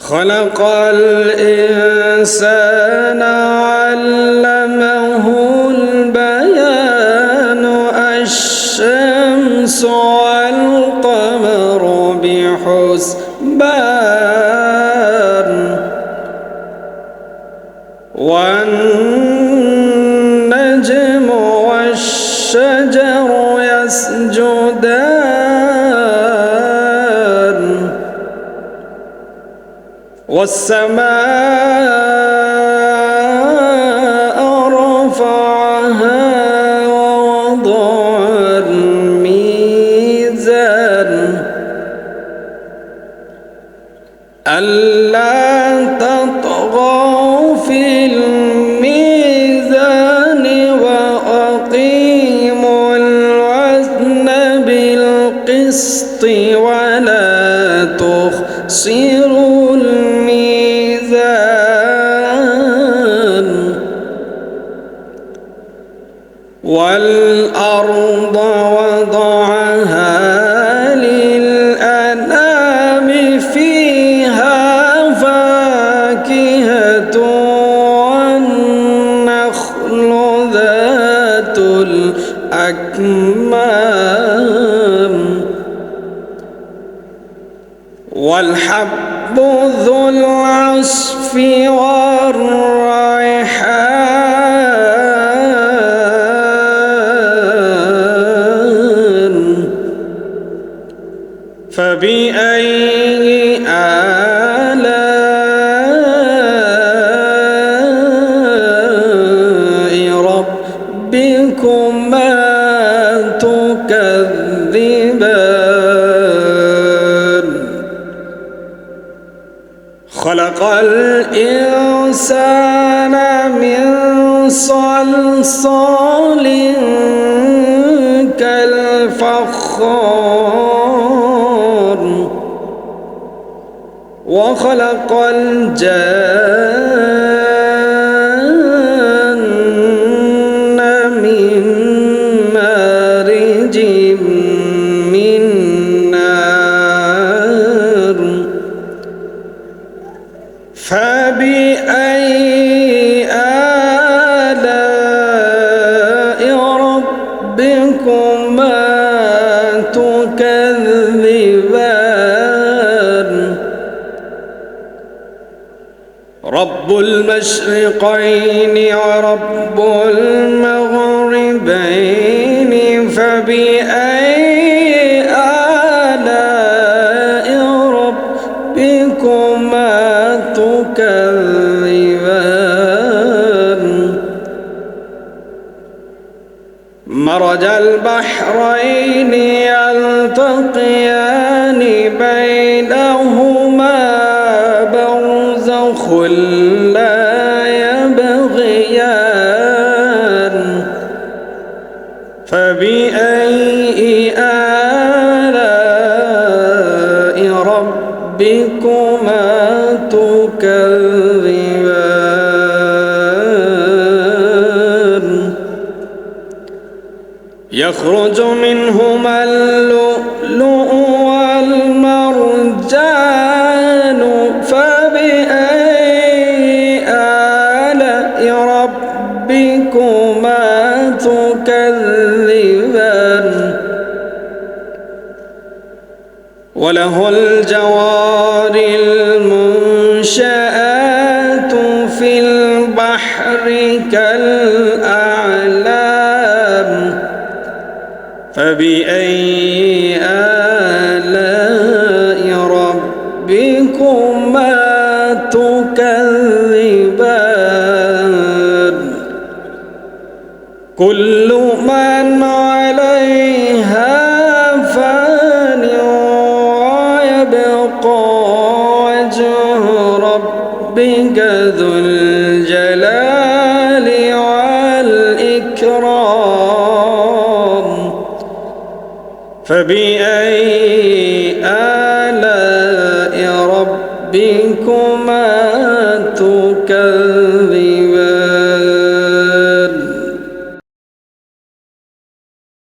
خلق الإنسان علمه البيان الشمس والقمر بحسبان والنجم والشجر يسجدان والسماء رفعها ووضع الميزان ألا تطغوا في الميزان وأقيموا الوزن بالقسط ولا تخسروا الميزان والأرض وضعها للأنام فيها فاكهة والنخل ذات الأكمام والحب ذو العصف والريحان فبأي آلاء ربكما تكذبان خلق الإنسان من صلصال كالفخار وخلق الجن من مارج من نار فبأي آلاء ربكما تكذبان رب المشرقين ورب المغربين فبأي آلاء ربكما تكذبان مرج البحرين يلتقيان بينهما برزخ لا يبغيان فبأي آلاء ربكما تكذبان يخرج منهما اللؤلؤ والمرجان فبأي آلاء ربكما تكذبان وله الجوار المنشآت في البحر كالأعلام فبأي آلاء ربكما تكذبان كل من عليها فان ويبقى وجه ربك ذو الجلال والإكرام فبأي آلاء ربكما تكذبان